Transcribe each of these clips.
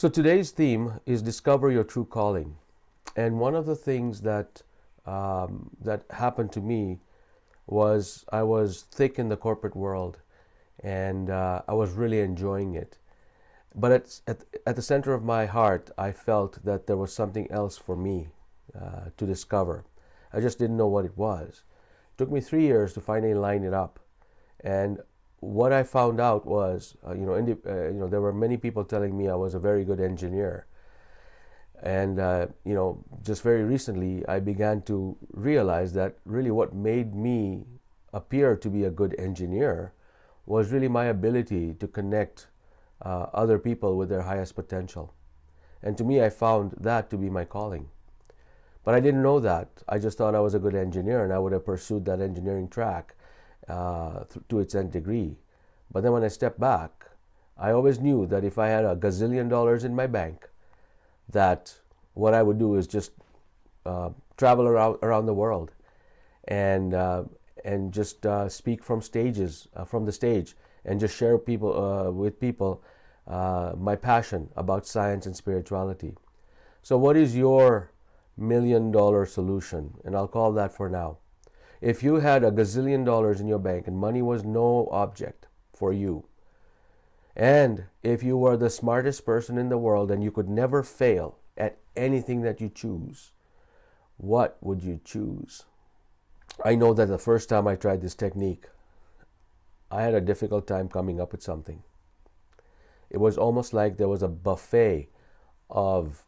So today's theme is discover your true calling. And one of the things that happened to me was I was thick in the corporate world, and I was really enjoying it. But at the center of my heart, I felt that there was something else for me to discover. I just didn't know what it was. It took me 3 years to finally line it up. And what I found out was, there were many people telling me I was a very good engineer. And, just very recently, I began to realize that really what made me appear to be a good engineer was really my ability to connect other people with their highest potential. And to me, I found that to be my calling. But I didn't know that. I just thought I was a good engineer, and I would have pursued that engineering track to its nth degree. But then when I stepped back, I always knew that if I had a gazillion dollars in my bank, that what I would do is just travel around the world and just speak from the stage, and just share with people my passion about science and spirituality. So what is your $1 million solution? And I'll call that for now. If you had a gazillion dollars in your bank and money was no object for you, and if you were the smartest person in the world and you could never fail at anything that you choose, what would you choose? I know that the first time I tried this technique, I had a difficult time coming up with something. It was almost like there was a buffet of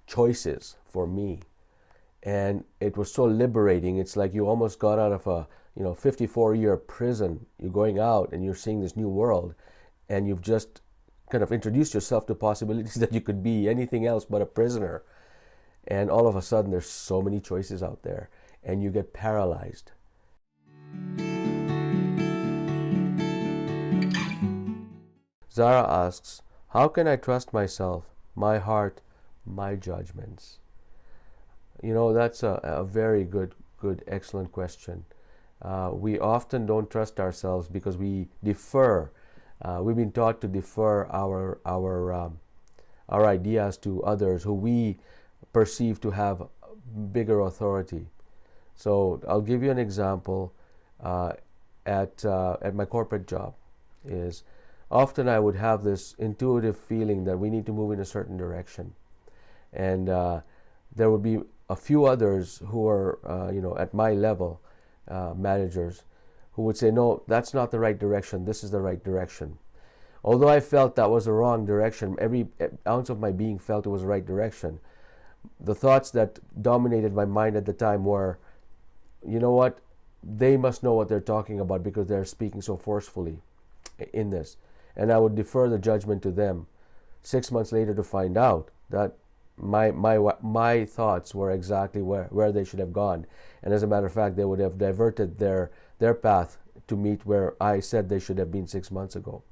choices for me. And it was so liberating. It's like you almost got out of a 54-year prison. You're going out and you're seeing this new world, and you've just kind of introduced yourself to possibilities that you could be anything else but a prisoner. And all of a sudden there's so many choices out there, and you get paralyzed. Zara asks, how can I trust myself, my heart, my judgments? That's a very good, excellent question. We often don't trust ourselves because we defer. We've been taught to defer our ideas to others who we perceive to have bigger authority. So I'll give you an example. At my corporate job, is often I would have this intuitive feeling that we need to move in a certain direction, and there would be a few others who are, at my level, managers, who would say, no, that's not the right direction, this is the right direction. Although I felt that was the wrong direction, every ounce of my being felt it was the right direction, the thoughts that dominated my mind at the time were, you know what, they must know what they're talking about because they're speaking so forcefully in this. And I would defer the judgment to them 6 months later to find out that my thoughts were exactly where they should have gone, and as a matter of fact, they would have diverted their path to meet where I said they should have been 6 months ago.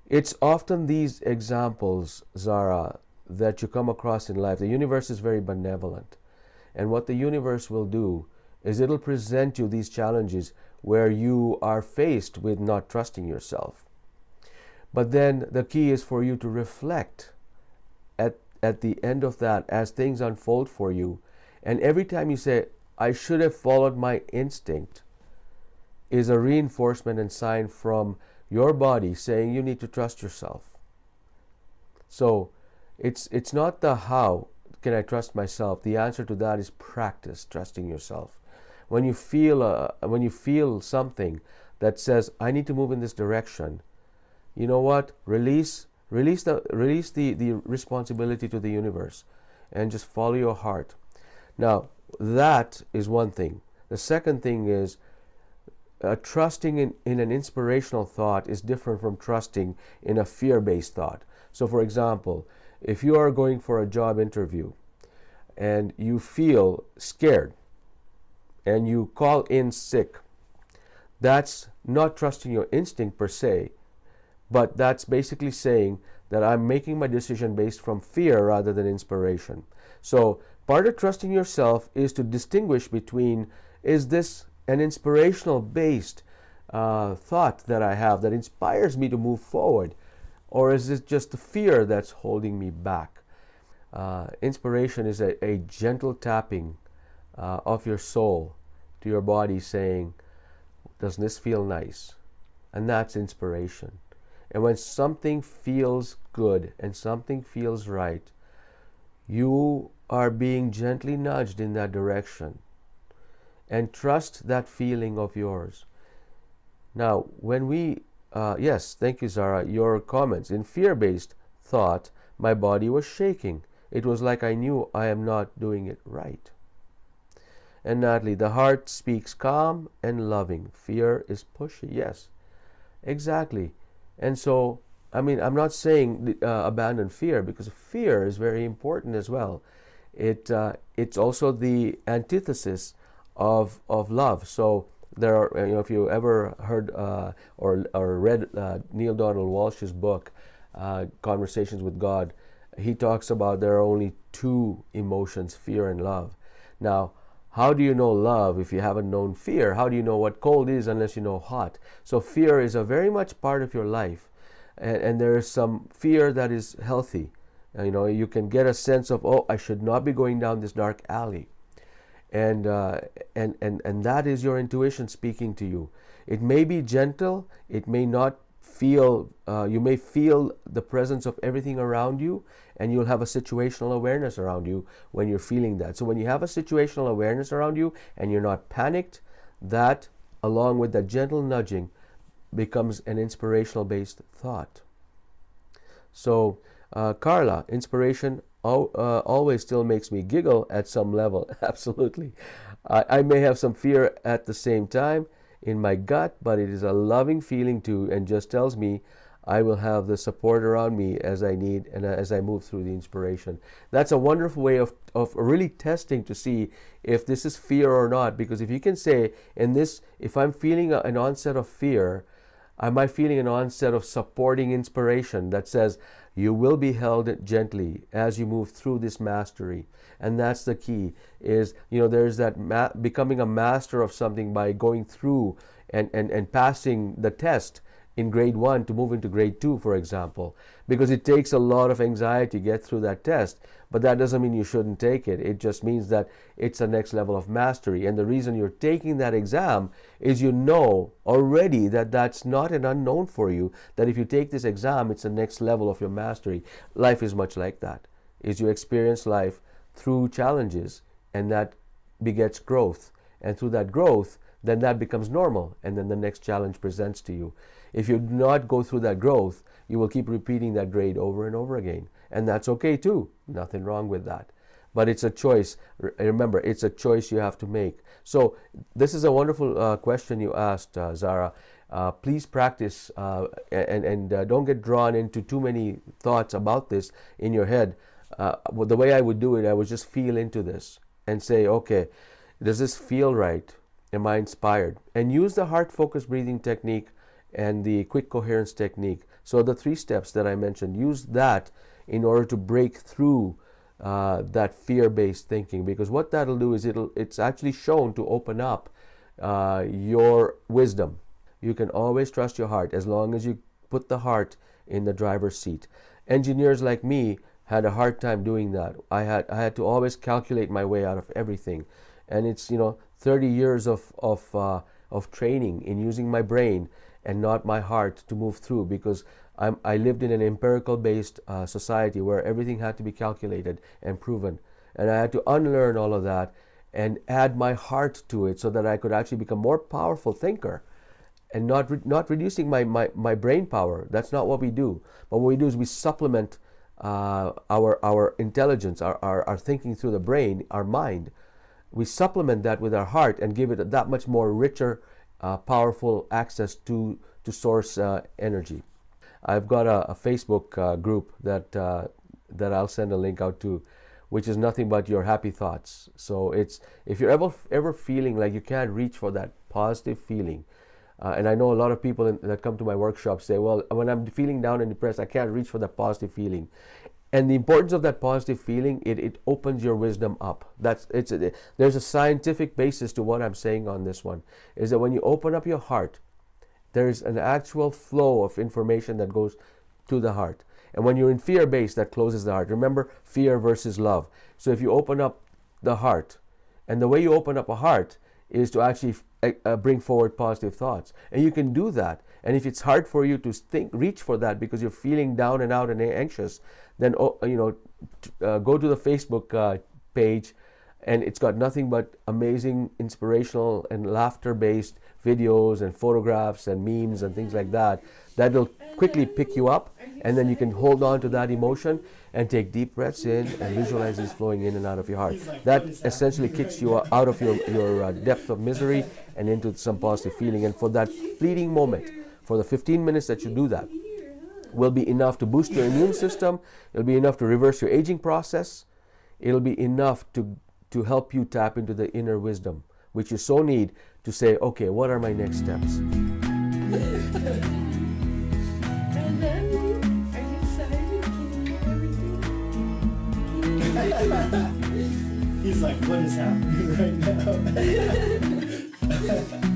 It's often these examples, Zara, that you come across in life. The universe is very benevolent, and what the universe will do is it'll present you these challenges where you are faced with not trusting yourself. But then the key is for you to reflect at the end of that as things unfold for you. And every time you say, I should have followed my instinct, is a reinforcement and sign from your body saying you need to trust yourself. So it's not the how can I trust myself. The answer to that is practice trusting yourself. When you feel something that says, I need to move in this direction, you know what? Release the responsibility to the universe and just follow your heart. Now, that is one thing. The second thing is trusting in an inspirational thought is different from trusting in a fear-based thought. So, for example, if you are going for a job interview and you feel scared and you call in sick, that's not trusting your instinct per se, but that's basically saying that I'm making my decision based from fear rather than inspiration. So part of trusting yourself is to distinguish between, is this an inspirational based thought that I have that inspires me to move forward, Or is it just the fear that's holding me back? Inspiration is a gentle tapping of your soul to your body saying, does this feel nice? And that's inspiration. And when something feels good and something feels right, you are being gently nudged in that direction. And trust that feeling of yours. Now, when we, yes, thank you, Zara, your comments. In fear-based thought, my body was shaking. It was like I knew I am not doing it right. And Natalie, the heart speaks calm and loving. Fear is pushy. Yes, exactly. And so, I mean, I'm not saying abandon fear, because fear is very important as well. It's also the antithesis of love. So there are, if you ever heard or read Neil Donald Walsh's book, Conversations with God, he talks about there are only two emotions, fear and love. Now, how do you know love if you haven't known fear? How do you know what cold is unless you know hot? So fear is a very much part of your life, and there is some fear that is healthy. You can get a sense of, oh, I should not be going down this dark alley, and that is your intuition speaking to you. It may be gentle. It may not feel. You may feel the presence of everything around you, and you'll have a situational awareness around you when you're feeling that. So when you have a situational awareness around you and you're not panicked, that, along with that gentle nudging, becomes an inspirational based thought. So Carla, inspiration always still makes me giggle at some level. Absolutely. I may have some fear at the same time in my gut, but it is a loving feeling too, and just tells me I will have the support around me as I need and as I move through the inspiration. That's a wonderful way of really testing to see if this is fear or not, because if you can say, if I'm feeling an onset of fear, am I feeling an onset of supporting inspiration that says, you will be held gently as you move through this mastery. And that's the key, is, there's that becoming a master of something by going through and passing the test in grade 1 to move into grade 2, for example, because it takes a lot of anxiety to get through that test. But that doesn't mean you shouldn't take it. It just means that it's a next level of mastery. And the reason you're taking that exam is you know already that that's not an unknown for you, that if you take this exam, it's the next level of your mastery. Life is much like that, is you experience life through challenges, and that begets growth. And through that growth, then that becomes normal, and then the next challenge presents to you. If you do not go through that growth, you will keep repeating that grade over and over again. And that's okay too. Nothing wrong with that. But it's a choice. Remember, it's a choice you have to make. So this is a wonderful question you asked, Zara. Please practice and don't get drawn into too many thoughts about this in your head. The way I would do it, I would just feel into this and say, okay, does this feel right? Am I inspired? And use the heart-focused breathing technique and the quick coherence technique. So the 3 steps that I mentioned, use that in order to break through that fear-based thinking, because what that'll do is it's actually shown to open up your wisdom. You can always trust your heart as long as you put the heart in the driver's seat. Engineers like me had a hard time doing that. I had to always calculate my way out of everything, and it's 30 years of training in using my brain and not my heart to move through, because I lived in an empirical-based society where everything had to be calculated and proven. And I had to unlearn all of that and add my heart to it so that I could actually become a more powerful thinker, and not reducing my brain power. That's not what we do. But what we do is we supplement our intelligence, our thinking through the brain, our mind. We supplement that with our heart and give it that much more richer, powerful access to source energy. I've got a Facebook group that I'll send a link out to, which is nothing but your happy thoughts. So if you're ever feeling like you can't reach for that positive feeling, and I know a lot of people that come to my workshop say, well, when I'm feeling down and depressed, I can't reach for that positive feeling. And the importance of that positive feeling, it opens your wisdom up. There's a scientific basis to what I'm saying on this one, is that when you open up your heart, there's an actual flow of information that goes to the heart. And when you're in fear-based, that closes the heart. Remember, fear versus love. So if you open up the heart, and the way you open up a heart is to actually bring forward positive thoughts. And you can do that. And if it's hard for you to reach for that because you're feeling down and out and anxious, then go to the Facebook page, and it's got nothing but amazing, inspirational, and laughter-based videos and photographs and memes and things like that. That'll quickly pick you up, and then you can hold on to that emotion and take deep breaths in and visualize these flowing in and out of your heart. That essentially kicks you out of your depth of misery and into some positive feeling. And for that fleeting moment, for the 15 minutes that you do that, will be enough to boost your immune system. It'll be enough to reverse your aging process. It'll be enough to help you tap into the inner wisdom, which you so need to say, okay, what are my next steps? He's like, what is happening right now?